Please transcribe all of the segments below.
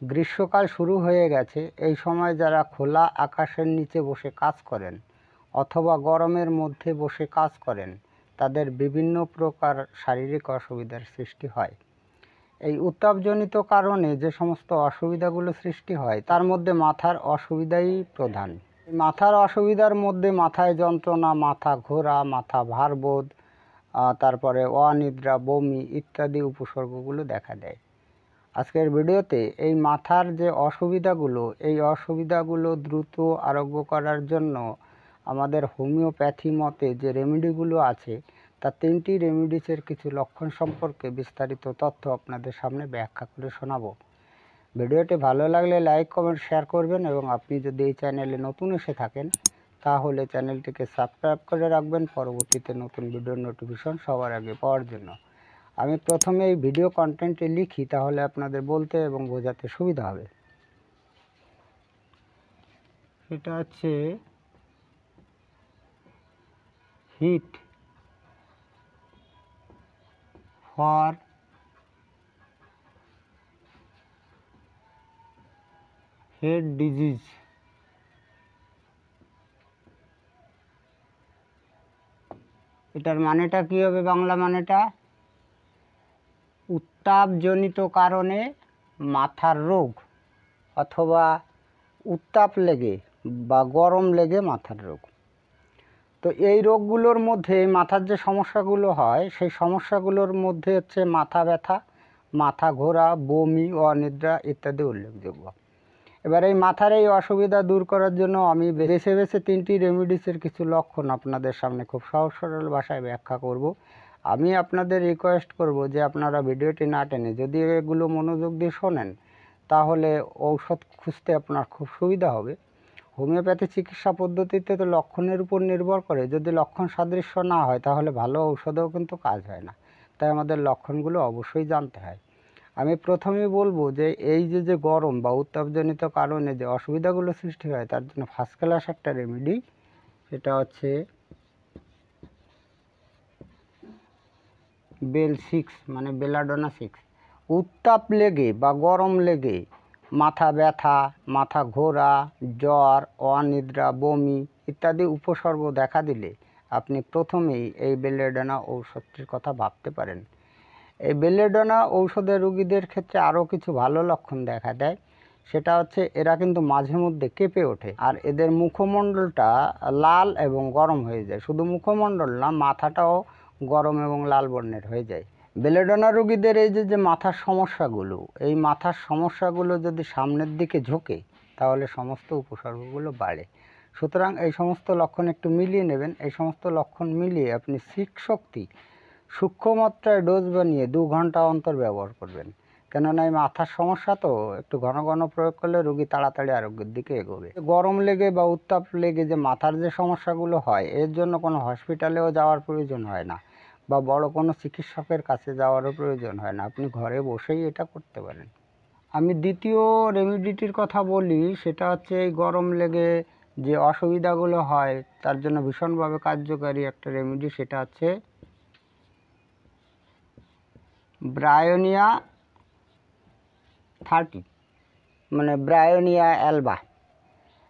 গ্রীষ্মকাল শুরু হয়ে গেছে। এই সময় যারা খোলা আকাশের নিচে বসে কাজ করেন অথবা গরমের মধ্যে বসে কাজ করেন, তাদের বিভিন্ন প্রকার শারীরিক অসুবিধার সৃষ্টি হয়। এই উত্তাপজনিত কারণে যে সমস্ত অসুবিধাগুলো সৃষ্টি হয় তার মধ্যে মাথার অসুবিধাই প্রধান। মাথার অসুবিধার মধ্যে মাথায় যন্ত্রণা, মাথা ঘোরা, মাথা ভারবোধ, তারপরে অনিদ্রা, বমি ইত্যাদি উপসর্গগুলো দেখা দেয়। আজকের ভিডিওতে এই মাথার যে অসুবিধাগুলো, এই অসুবিধাগুলো দ্রুত আরোগ্য করার জন্য আমাদের হোমিওপ্যাথি মতে যে রেমেডিগুলো আছে, তা 3টি রেমেডিসের কিছু লক্ষণ সম্পর্কে বিস্তারিত তথ্য আপনাদের সামনে ব্যাখ্যা করে শোনাবো। ভিডিওটি ভালো লাগলে লাইক, কমেন্ট, শেয়ার করবেন এবং আপনি যদি এই চ্যানেলে নতুন এসে থাকেন তাহলে চ্যানেলটিকে সাবস্ক্রাইব করে রাখবেন পরবর্তীতে নতুন ভিডিওর নোটিফিকেশন সবার আগে পাওয়ার জন্য। আমি প্রথমে এই ভিডিও কন্টেন্টে লিখি, তাহলে আপনাদের বলতে এবং বোঝাতে সুবিধা হবে। সেটা হচ্ছে হিট ফর হেড ডিজিজ। এটার মানেটা কী হবে? বাংলা মানেটা, উত্তাপজনিত কারণে মাথার রোগ অথবা উত্তাপ লেগে বা গরম লেগে মাথার রোগ। তো এই রোগগুলোর মধ্যে মাথার যে সমস্যাগুলো হয় সেই সমস্যাগুলোর মধ্যে হচ্ছে মাথা ব্যথা, মাথা ঘোরা, বমি, অনিদ্রা ইত্যাদি উল্লেখযোগ্য। এবার এই মাথার এই অসুবিধা দূর করার জন্য আমি বেছে বেছে 3টি রেমেডিসের কিছু লক্ষণ আপনাদের সামনে খুব সহজ সরল ভাষায় ব্যাখ্যা করব। আমি আপনাদের রিকোয়েস্ট করব যে আপনারা ভিডিওটি না টেনে যদি এগুলো মনোযোগ দিয়ে শোনেন তাহলে ঔষধ খুঁজতে আপনার খুব সুবিধা হবে। হোমিওপ্যাথি চিকিৎসা পদ্ধতিতে তো লক্ষণের উপর নির্ভর করে, যদি লক্ষণ সাদৃশ্য না হয় তাহলে ভালো ঔষধেও কিন্তু কাজ হয় না। তাই আমাদের লক্ষণগুলো অবশ্যই জানতে হয়। আমি প্রথমেই বলবো যে এই যে গরম বা উত্তাপজনিত কারণে যে অসুবিধাগুলো সৃষ্টি হয় তার জন্য ফার্স্ট ক্লাস একটা রেমেডি, সেটা হচ্ছে বেল 6 মানে বেলাডোনা 6। উত্তাপ লেগে বা গরম লেগে মাথা ব্যথা, মাথা ঘোরা, জ্বর, অনিদ্রা, বমি ইত্যাদি উপসর্গ দেখা দিলে আপনি প্রথমেই এই বেলেডোনা ঔষধটির কথা ভাবতে পারেন। এই বেলেডোনা ঔষধের রোগীদের ক্ষেত্রে আরও কিছু ভালো লক্ষণ দেখা দেয়। সেটা হচ্ছে এরা কিন্তু মাঝে মধ্যে কেঁপে ওঠে আর এদের মুখমণ্ডলটা লাল এবং গরম হয়ে যায়। শুধু মুখমণ্ডল না, মাথাটাও গরম এবং লাল বর্ণের হয়ে যায়। বেলেডোনা রোগীদের এই যে মাথার সমস্যাগুলো, এই মাথার সমস্যাগুলো যদি সামনের দিকে ঝোঁকে তাহলে সমস্ত উপসর্গগুলো বাড়ে। সুতরাং এই সমস্ত লক্ষণ একটু মিলিয়ে নেবেন। এই সমস্ত লক্ষণ মিলিয়ে আপনি শক্তি সূক্ষ্মমাত্রায় ডোজ বানিয়ে 2 ঘন্টা অন্তর ব্যবহার করবেন। কেননা এই মাথার সমস্যা তো একটু ঘন ঘন প্রয়োগ করলে রোগী তাড়াতাড়ি আরোগ্যের দিকে এগোবে। গরম লেগে বা উত্তাপ লেগে যে মাথার যে সমস্যাগুলো হয় এর জন্য কোনো হসপিটালেও যাওয়ার প্রয়োজন হয় না বা বড় কোনো চিকিৎসকের কাছে যাওয়ারও প্রয়োজন হয় না, আপনি ঘরে বসেই এটা করতে পারেন। আমি দ্বিতীয় রেমেডিটির কথা বলি, সেটা হচ্ছে এই গরম লেগে যে অসুবিধাগুলো হয় তার জন্য ভীষণভাবে কার্যকারী একটা রেমেডি, সেটা হচ্ছে ব্রায়োনিয়া 30 মানে ব্রায়োনিয়া অ্যালবা।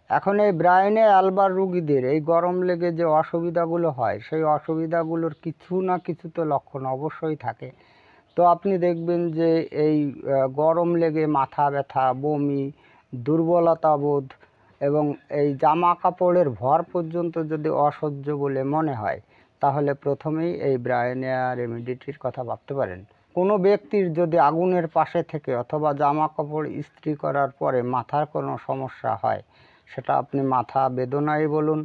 এখন এই ব্রায়োনিয়া অ্যালবার রোগীদের এই গরম লেগে যে অসুবিধাগুলো হয় সেই অসুবিধাগুলোর কিছু না কিছু তো লক্ষণ অবশ্যই থাকে। তো আপনি দেখবেন যে এই গরম লেগে মাথা ব্যথা, বমি, দুর্বলতা বোধ এবং এই জামা কাপড়ের ভর পর্যন্ত যদি অসহ্য বলে মনে হয় তাহলে প্রথমেই এই ব্রায়োনিয়া রেমেডিটির কথা ভাবতে পারেন। কোনো ব্যক্তির যদি আগুনের পাশে থেকে অথবা জামা কাপড় ইস্ত্রি করার পরে মাথার কোনো সমস্যা হয়, সেটা আপনি মাথা বেদনাই বলুন,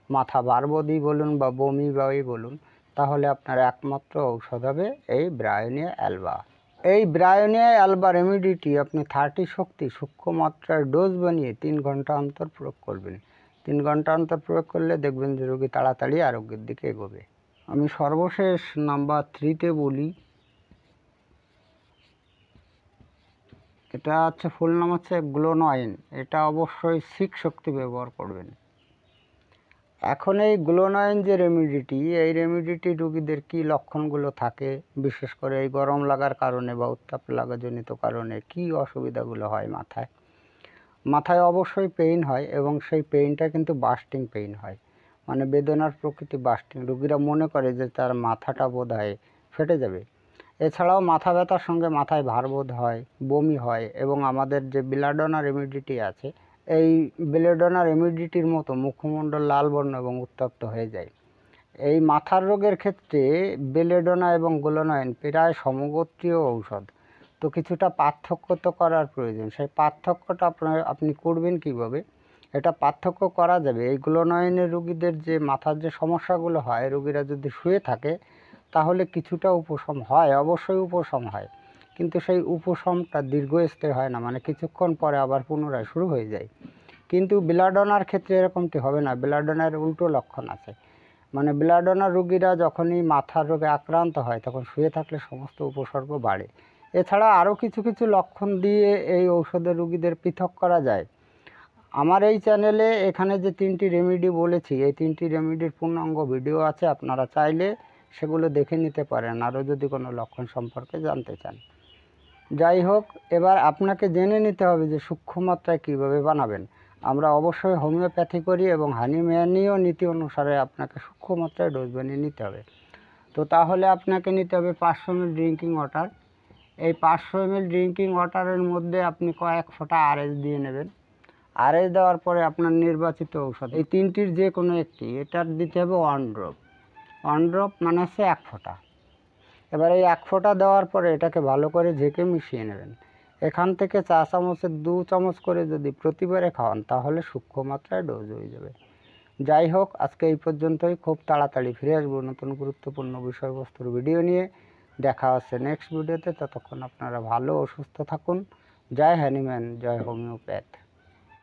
মাথা বারবদি বলুন বা বমি বাই বলুন, তাহলে আপনার একমাত্র ঔষধ হবে এই ব্রায়োনিয়া অ্যালবা। এই ব্রায়োনিয়া অ্যালবা রেমেডিটি আপনি 30 শক্তি সূক্ষ্ম মাত্রার ডোজ বানিয়ে 3 ঘন্টা অন্তর প্রয়োগ করবেন। 3 ঘন্টা অন্তর প্রয়োগ করলে দেখবেন যে রোগী তাড়াতাড়ি আরোগ্যের দিকে এগোবে। আমি সর্বশেষ নাম্বার 3তে বলি, এটা হচ্ছে ফুল নাম হচ্ছে গ্লোনয়েন। এটা অবশ্যই 6 শক্তি ব্যবহার করবেন। এখন এই গ্লোনাইন যে রেমিডিটি, এই রেমিডিটি রোগীদের কি লক্ষণগুলো থাকে, বিশেষ করে এই গরম লাগার কারণে বা উত্তাপ লাগাজনিত কারণে কি অসুবিধাগুলো হয় মাথায়? মাথায় অবশ্যই পেইন হয় এবং সেই পেইনটা কিন্তু বাস্টিং পেইন হয়, মানে বেদনার প্রকৃতি বাস্টিং। রোগীরা মনে করে যে তার মাথাটা বোধহয় ফেটে যাবে। এছাড়াও মাথা ব্যথার সঙ্গে মাথায় ভার বোধ হয়, বমি হয় এবং আমাদের যে বেলাডোনা রেমিডিটি আছে, এই বেলাডোনা রেমিডিটির মতো মুখমণ্ডল লাল বর্ণ এবং উত্তপ্ত হয়ে যায়। এই মাথার রোগের ক্ষেত্রে বেলেডোনা এবং গ্লোনাইন প্রায় সমগোত্রীয় ঔষধ। তো কিছুটা পার্থক্য তো করার প্রয়োজন। সেই পার্থক্যটা আপনি করবেন কীভাবে? এটা পার্থক্য করা যাবে। এই গ্লোনাইনের রোগীদের যে মাথার যে সমস্যাগুলো হয়, রোগীরা যদি শুয়ে থাকে তাহলে কিছুটা উপশম হয়, অবশ্যই উপশম হয়, কিন্তু সেই উপশমটা দীর্ঘস্থায়ী হয় না, মানে কিছুক্ষণ পরে আবার পুনরায় শুরু হয়ে যায়। কিন্তু বেলাডোনার ক্ষেত্রে এরকমটি হবে না। বেলাডোনার উল্টো লক্ষণ আছে, মানে বেলাডোনা রোগীরা যখনই মাথার রোগে আক্রান্ত হয় তখন শুয়ে থাকলে সমস্ত উপসর্গ বাড়ে। এছাড়া আরও কিছু কিছু লক্ষণ দিয়ে এই ঔষধের রোগীদের পৃথক করা যায়। আমার এই চ্যানেলে এখানে যে 3টি রেমেডি বলেছি, এই 3টি রেমেডির পূর্ণাঙ্গ ভিডিও আছে, আপনারা চাইলে সেগুলো দেখে নিতে পারেন আরও যদি কোনো লক্ষণ সম্পর্কে জানতে চান। যাই হোক, এবার আপনাকে জেনে নিতে হবে যে সূক্ষ্ম মাত্রায় কীভাবে বানাবেন। আমরা অবশ্যই হোমিওপ্যাথি করি এবং হানিম্যানীয় নীতি অনুসারে আপনাকে সূক্ষ্ম মাত্রায় ডোজ বানিয়ে নিতে হবে। তো তাহলে আপনাকে নিতে হবে 500 ml ড্রিঙ্কিং ওয়াটার। এই 500 ml ড্রিঙ্কিং ওয়াটারের মধ্যে আপনি কয়েক ফোঁটা আরএস দিয়ে নেবেন। আরএস দেওয়ার পরে আপনার নির্বাচিত ঔষধ, এই 3টির যে কোনো একটি, এটার দিতে হবে 1 ড্রপ। 1 ড্রপ মানে হচ্ছে 1 ফোঁটা। এবার এই 1 ফোঁটা দেওয়ার পরে এটাকে ভালো করে ঝেঁকে মিশিয়ে নেবেন। এখান থেকে চা চামচের 2 চামচ করে যদি প্রতিবারে খাওয়ান তাহলে সূক্ষ্ম মাত্রায় ডোজ হয়ে যাবে। যাই হোক, আজকে এই পর্যন্তই। খুব তাড়াতাড়ি ফিরে আসবো নতুন গুরুত্বপূর্ণ বিষয়বস্তুর ভিডিও নিয়ে। দেখা হচ্ছে নেক্সট ভিডিওতে। ততক্ষণ আপনারা ভালো ও সুস্থ থাকুন। জয় হ্যানিম্যান, জয় হোমিওপ্যাথ।